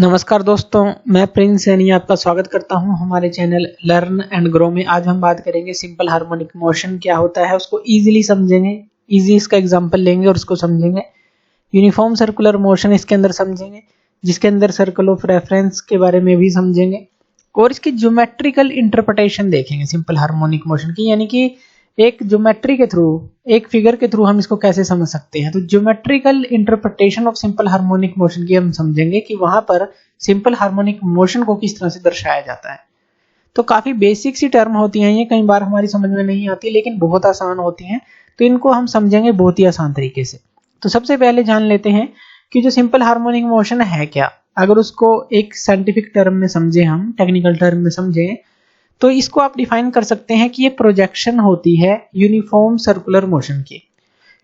नमस्कार दोस्तों, मैं प्रिंस सैनी आपका स्वागत करता हूं हमारे चैनल लर्न एंड ग्रो में। आज हम बात करेंगे सिंपल हार्मोनिक मोशन क्या होता है, उसको इजीली समझेंगे। इजी इसका एग्जांपल लेंगे और उसको समझेंगे। यूनिफॉर्म सर्कुलर मोशन इसके अंदर समझेंगे, जिसके अंदर सर्कल ऑफ रेफरेंस के बारे में भी समझेंगे और इसकी ज्योमेट्रिकल इंटरप्रिटेशन देखेंगे सिंपल हार्मोनिक मोशन की, यानी कि एक ज्योमेट्री के थ्रू, एक फिगर के थ्रू हम इसको कैसे समझ सकते हैं। तो geometrical interpretation of simple harmonic motion की हम समझेंगे कि वहां पर सिंपल हार्मोनिक मोशन को किस तरह से दर्शाया जाता है। तो काफी बेसिक सी टर्म होती हैं ये, कई बार हमारी समझ में नहीं आती लेकिन बहुत आसान होती हैं, तो इनको हम समझेंगे बहुत ही आसान तरीके से। तो सबसे पहले जान लेते हैं कि जो सिंपल हार्मोनिक मोशन है क्या। अगर उसको एक साइंटिफिक टर्म में समझे, हम टेक्निकल टर्म में समझे, तो इसको आप डिफाइन कर सकते हैं कि ये प्रोजेक्शन होती है यूनिफॉर्म सर्कुलर मोशन की।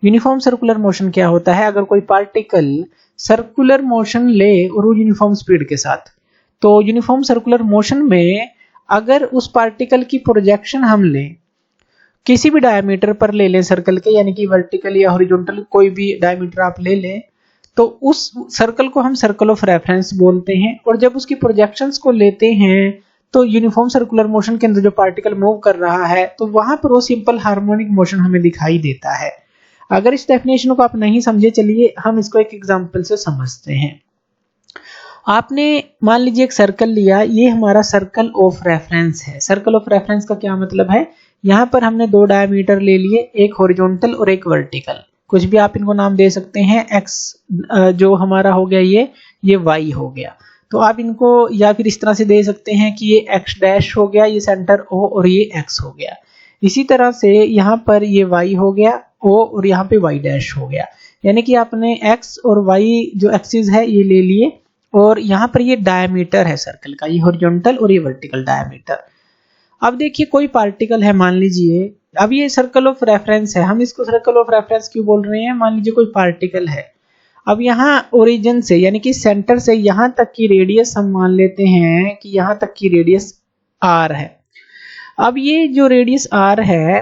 यूनिफॉर्म सर्कुलर मोशन क्या होता है? अगर कोई पार्टिकल सर्कुलर मोशन ले और वो यूनिफॉर्म स्पीड के साथ, तो यूनिफॉर्म सर्कुलर मोशन में अगर उस पार्टिकल की प्रोजेक्शन हम लें, किसी भी डायमीटर पर ले लें सर्कल के, यानी कि वर्टिकल या हॉरिजॉन्टल कोई भी डायमीटर आप ले लें, तो उस सर्कल को हम सर्कल ऑफ रेफरेंस बोलते हैं। और जब उसकी प्रोजेक्शंस को लेते हैं तो यूनिफॉर्म सर्कुलर मोशन के अंदर जो पार्टिकल मूव कर रहा है, तो वहां पर वो सिंपल हार्मोनिक मोशन हमें दिखाई देता है। अगर इस डेफिनेशन को आप नहीं समझे, चलिए हम इसको एक एग्जांपल से समझते हैं। आपने मान लीजिए एक सर्कल लिया, ये हमारा सर्कल ऑफ रेफरेंस है। सर्कल ऑफ रेफरेंस का क्या मतलब है? यहाँ पर हमने दो डायमीटर ले लिए, एक हॉरिजॉन्टल और एक वर्टिकल। कुछ भी आप इनको नाम दे सकते हैं। एक्स जो हमारा हो गया, ये वाई हो गया। तो आप इनको या फिर इस तरह से दे सकते हैं कि ये एक्स डैश हो गया, ये सेंटर ओ, और ये एक्स हो गया। इसी तरह से यहाँ पर ये वाई हो गया ओ, और यहाँ पे वाई डैश हो गया। यानी कि आपने एक्स और वाई जो एक्सिस है ये ले लिए, और यहाँ पर ये डायमीटर है सर्कल का, ये हॉरिजॉन्टल और ये वर्टिकल डायमीटर। अब देखिए कोई पार्टिकल है, मान लीजिए, अब ये सर्कल ऑफ रेफरेंस है। हम इसको सर्कल ऑफ रेफरेंस क्यों बोल रहे हैं? मान लीजिए कोई पार्टिकल है, अब यहाँ ओरिजिन से, यानी कि सेंटर से यहाँ तक की रेडियस हम मान लेते हैं कि यहाँ तक की रेडियस r है। अब ये जो रेडियस r है,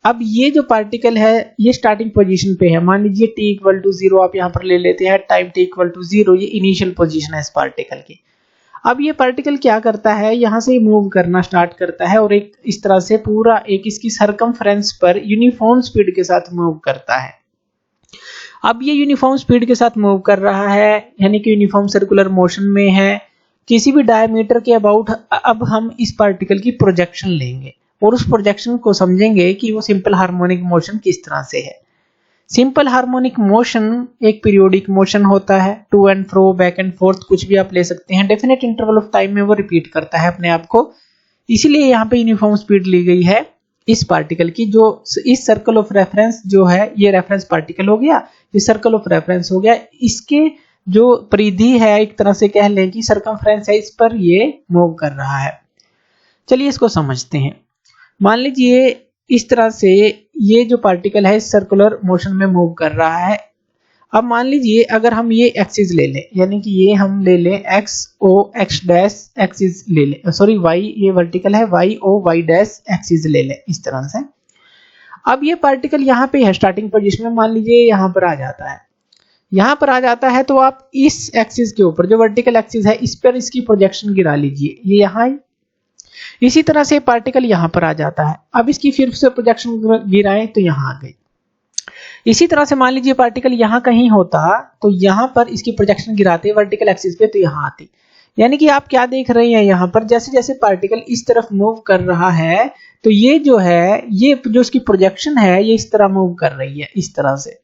अब ये जो पार्टिकल है ये स्टार्टिंग पोजीशन पे है। मान लीजिए t इक्वल टू 0 आप यहाँ पर ले लेते हैं, टाइम t इक्वल टू 0 ये इनिशियल पोजीशन है इस पार्टिकल की। अब ये पार्टिकल क्या करता है, यहाँ से मूव करना स्टार्ट करता है और एक इस तरह से पूरा एक इसकी सरकमफ्रेंस पर यूनिफॉर्म स्पीड के साथ मूव करता है। अब ये यूनिफॉर्म स्पीड के साथ मूव कर रहा है, यानी कि यूनिफॉर्म सर्कुलर मोशन में है किसी भी डायमीटर के अबाउट। अब हम इस पार्टिकल की प्रोजेक्शन लेंगे और उस प्रोजेक्शन को समझेंगे कि वो सिंपल हार्मोनिक मोशन किस तरह से है। सिंपल हार्मोनिक मोशन एक पीरियोडिक मोशन होता है, to and fro, back and forth, कुछ भी आप ले सकते हैं। डेफिनेट इंटरवल ऑफ टाइम में वो रिपीट करता है अपने आप को, इसीलिए यहाँ पे यूनिफॉर्म स्पीड ली गई है इस पार्टिकल की। जो इस सर्कल ऑफ रेफरेंस जो है, ये रेफरेंस पार्टिकल हो गया, ये सर्कल ऑफ रेफरेंस हो गया। इसके जो परिधि है, एक तरह से कह लें कि सरकमफ्रेंस है, इस पर ये मूव कर रहा है। चलिए इसको समझते हैं। मान लीजिए इस तरह से ये जो पार्टिकल है सर्कुलर मोशन में मूव कर रहा है। अब मान लीजिए अगर हम ये एक्सिस ले लें, यानी कि ये हम ले लें X O X dash axis ले लें, सॉरी वाई, ये वर्टिकल है, Y O Y dash axis ले लें इस तरह से। अब ये पार्टिकल यहाँ पे है स्टार्टिंग पोजीशन में, मान लीजिए यहाँ पर आ जाता है। यहाँ पर आ जाता है तो आप इस एक्सिस के ऊपर, जो वर्टिकल एक्सिस है, इस पर इसकी प्रोजेक्शन गिरा लीजिए, ये यहाँ। इसी तरह से पार्टिकल यहाँ पर आ जाता है, अब इसकी फिर से प्रोजेक्शन गिराएं तो यहाँ आ गई। इसी तरह से मान लीजिए पार्टिकल यहाँ कहीं होता तो यहाँ पर इसकी प्रोजेक्शन गिराते वर्टिकल एक्सिस पे, तो यहाँ आती। यानी कि आप क्या देख रहे हैं, यहाँ पर जैसे जैसे पार्टिकल इस तरफ मूव कर रहा है, तो ये जो है, ये जो इसकी प्रोजेक्शन है, ये इस तरह मूव कर रही है, इस तरह से।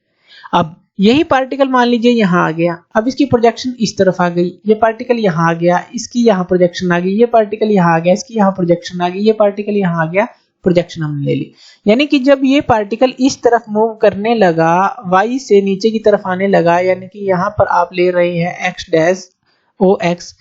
अब यही पार्टिकल मान लीजिए यहाँ आ गया, अब इसकी प्रोजेक्शन इस तरफ आ गई। ये पार्टिकल यहाँ आ गया, इसकी यहाँ प्रोजेक्शन आ गई। ये पार्टिकल यहाँ आ गया, इसकी यहाँ प्रोजेक्शन आ गई। ये पार्टिकल यहाँ आ गया, प्रोजेक्शन हमने ले ली। यानी कि जब ये पार्टिकल इस तरफ मूव करने लगा, वाई से नीचे की तरफ आने लगा, यानी कि यहाँ पर आप ले रहे हैं एक्स डैश ओ एक्स।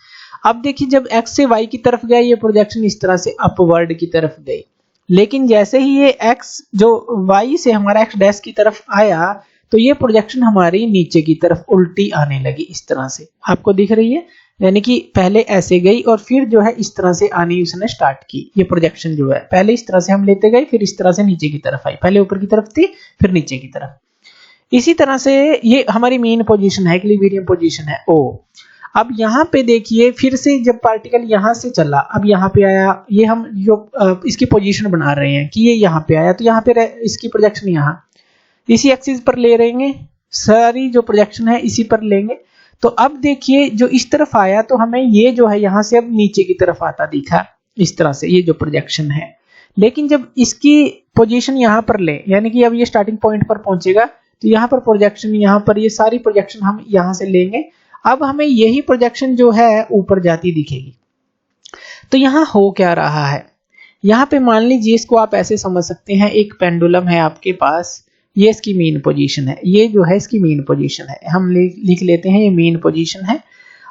अब देखिए जब एक्स से वाई की तरफ गया, ये प्रोजेक्शन इस तरह से अपवर्ड की तरफ गई। लेकिन जैसे ही ये एक्स जो वाई से हमारा एक्स डैश की तरफ आया, तो ये प्रोजेक्शन हमारी नीचे की तरफ उल्टी आने लगी, इस तरह से आपको दिख रही है। यानी कि पहले ऐसे गई और फिर जो है इस तरह से आनी उसने स्टार्ट की। ये प्रोजेक्शन जो है पहले इस तरह से हम लेते गए, फिर इस तरह से नीचे की तरफ आई, पहले ऊपर की तरफ थी फिर नीचे की तरफ। इसी तरह से ये हमारी मेन पोजीशन है, इक्विलिब्रियम पोजीशन है ओ। अब यहाँ पे देखिए फिर से जब पार्टिकल यहाँ से चला, अब यहाँ पे आया, ये हम जो इसकी पोजीशन बना रहे हैं कि ये यहाँ पे आया, तो यहाँ पे इसकी प्रोजेक्शन यहाँ इसी एक्सिस पर ले रहेंगे, सारी जो प्रोजेक्शन है इसी पर लेंगे। तो अब देखिए जो इस तरफ आया तो हमें ये जो है यहाँ से अब नीचे की तरफ आता दिखा इस तरह से, ये जो प्रोजेक्शन है। लेकिन जब इसकी पोजीशन यहाँ पर ले, यानी कि अब ये स्टार्टिंग पॉइंट पर पहुंचेगा तो यहाँ पर प्रोजेक्शन, यहाँ पर ये सारी प्रोजेक्शन हम यहाँ से लेंगे। अब हमें यही प्रोजेक्शन जो है ऊपर जाती दिखेगी। तो यहाँ हो क्या रहा है, यहाँ पे मान लीजिए इसको आप ऐसे समझ सकते हैं, एक पेंडुलम है आपके पास, ये इसकी मेन पोजीशन है, ये जो है इसकी मेन पोजीशन है, हम लिख लेते हैं ये मेन पोजीशन है।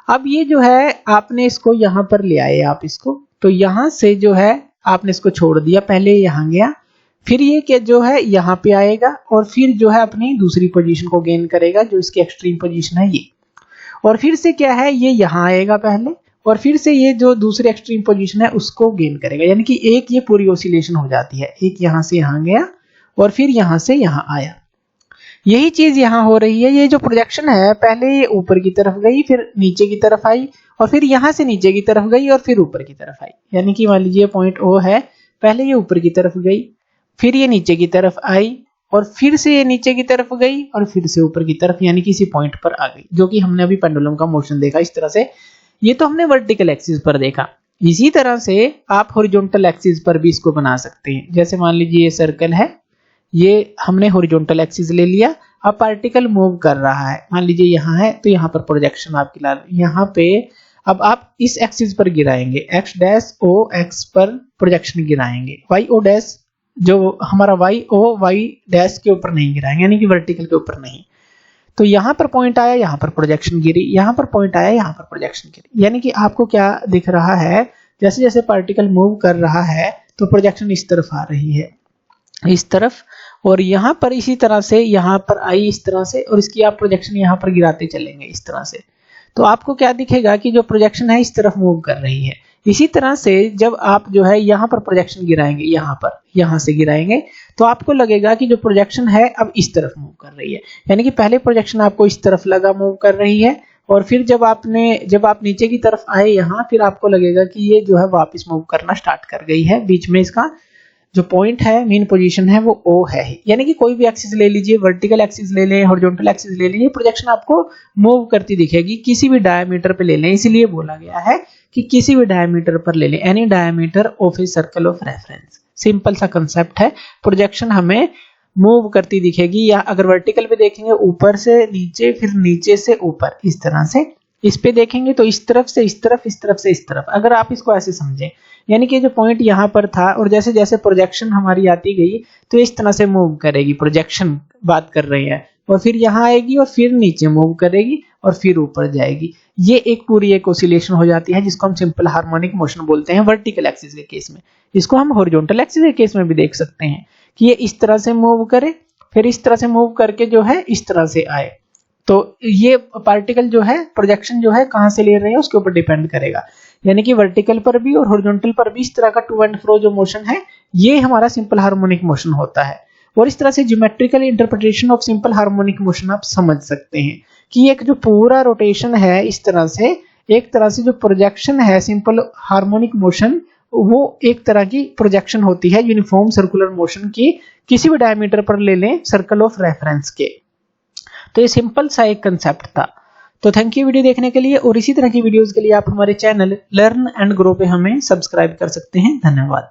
अब ये जो है आपने इसको यहाँ पर ले आए आप इसको, तो यहाँ से जो है आपने इसको छोड़ दिया, पहले यहाँ गया, फिर ये क्या जो है यहाँ पे आएगा और फिर जो है अपनी दूसरी पोजीशन को गेन करेगा जो इसकी एक्सट्रीम पोजीशन है ये, और फिर से क्या है ये यहाँ आएगा पहले, और फिर से ये जो दूसरी एक्सट्रीम पोजीशन है उसको गेन करेगा, यानी कि एक ये पूरी ऑसिलेशन हो जाती है, एक यहाँ से यहाँ गया और फिर यहाँ से यहाँ आया। यही चीज यहाँ हो रही है, ये जो प्रोजेक्शन है पहले ये ऊपर की तरफ गई, फिर नीचे की तरफ आई, और फिर यहाँ से नीचे की तरफ गई और फिर ऊपर की तरफ आई। यानी कि मान लीजिए पॉइंट ओ है, पहले ये ऊपर की तरफ गई, फिर ये नीचे की तरफ आई, और फिर से ये नीचे की तरफ गई और फिर से ऊपर की तरफ, यानी कि इसी पॉइंट पर आ गई, जो कि हमने अभी पेंडुलम का मोशन देखा इस तरह से। ये तो हमने वर्टिकल एक्सिस पर देखा। इसी तरह से आप हॉरिजॉन्टल एक्सिस पर भी इसको बना सकते हैं। जैसे मान लीजिए ये सर्कल है, ये हमने हॉरिजॉन्टल एक्सिस ले लिया, अब पार्टिकल मूव कर रहा है, मान लीजिए यहाँ है तो यहाँ पर प्रोजेक्शन आपकी लाल, यहाँ पे अब आप इस एक्सिस पर गिराएंगे, एक्स डैश ओ एक्स पर प्रोजेक्शन गिराएंगे, वाई ओ डैश जो हमारा वाई ओ वाई डैश के ऊपर नहीं गिराएंगे, यानी कि वर्टिकल के ऊपर नहीं। तो यहाँ पर पॉइंट आया, यहाँ पर प्रोजेक्शन गिरी, यहाँ पर पॉइंट आया, यहाँ पर प्रोजेक्शन गिरी। यानी कि आपको क्या दिख रहा है, जैसे जैसे पार्टिकल मूव कर रहा है तो प्रोजेक्शन इस तरफ आ रही है, इस तरफ, और यहाँ पर इसी तरह से यहाँ पर आई इस तरह से, और इसकी आप प्रोजेक्शन यहाँ पर गिराते चलेंगे इस तरह से। तो आपको क्या दिखेगा कि जो प्रोजेक्शन है इस तरफ मूव कर रही है। इसी तरह से जब आप जो है यहाँ पर प्रोजेक्शन गिराएंगे, यहाँ पर यहाँ से गिराएंगे, तो आपको लगेगा कि जो प्रोजेक्शन है अब इस तरफ मूव कर रही है, यानी कि पहले प्रोजेक्शन आपको इस तरफ लगा मूव कर रही है, और फिर जब आप नीचे की तरफ आए यहाँ, फिर आपको लगेगा कि ये जो है वापस मूव करना स्टार्ट कर गई है। बीच में इसका जो पॉइंट है, मेन पोजीशन है, वो ओ है। यानी कि कोई भी एक्सिस ले लीजिए, वर्टिकल एक्सिस ले लें, हॉरिजॉन्टल एक्सिस ले लीजिए, प्रोजेक्शन आपको मूव करती दिखेगी, किसी भी डायमीटर पे ले लें। इसीलिए बोला गया है कि किसी भी डायमीटर पर ले लें, any diameter of a circle of reference. Simple सा कंसेप्ट है, प्रोजेक्शन हमें मूव करती दिखेगी, या अगर वर्टिकल पे देखेंगे ऊपर से नीचे, फिर नीचे से ऊपर, इस तरह से। इस पे देखेंगे तो इस तरफ से इस तरफ, इस तरफ से इस तरफ। अगर आप इसको ऐसे समझें, यानी कि जो पॉइंट यहाँ पर था और जैसे जैसे प्रोजेक्शन हमारी आती गई तो इस तरह से मूव करेगी, प्रोजेक्शन बात कर रही है, और फिर यहाँ आएगी और फिर नीचे मूव करेगी और फिर ऊपर जाएगी। ये एक पूरी एक ऑसिलेशन हो जाती है, जिसको हम सिंपल हार्मोनिक मोशन बोलते हैं वर्टिकल एक्सिस के केस में। इसको हम हॉरिजॉन्टल एक्सिस के केस में भी देख सकते हैं कि ये इस तरह से मूव करे, फिर इस तरह से मूव करके जो है इस तरह से आए। तो ये पार्टिकल जो है, प्रोजेक्शन जो है कहां से ले रहे हैं उसके ऊपर डिपेंड करेगा। यानी कि वर्टिकल पर भी और हॉरिजॉन्टल पर भी इस तरह का टू एंड फ्रो जो मोशन है, ये हमारा सिंपल हार्मोनिक मोशन होता है। और इस तरह से geometrical interpretation of simple harmonic motion आप समझ सकते हैं कि एक जो पूरा रोटेशन है, इस तरह से एक तरह से जो प्रोजेक्शन है सिंपल हार्मोनिक मोशन, वो एक तरह की प्रोजेक्शन होती है यूनिफॉर्म सर्कुलर मोशन की, किसी भी डायमीटर पर ले लें सर्कल ऑफ रेफरेंस के। तो ये सिंपल सा एक कंसेप्ट था। तो थैंक यू वीडियो देखने के लिए, और इसी तरह की वीडियोस के लिए आप हमारे चैनल लर्न एंड ग्रो पे हमें सब्सक्राइब कर सकते हैं। धन्यवाद।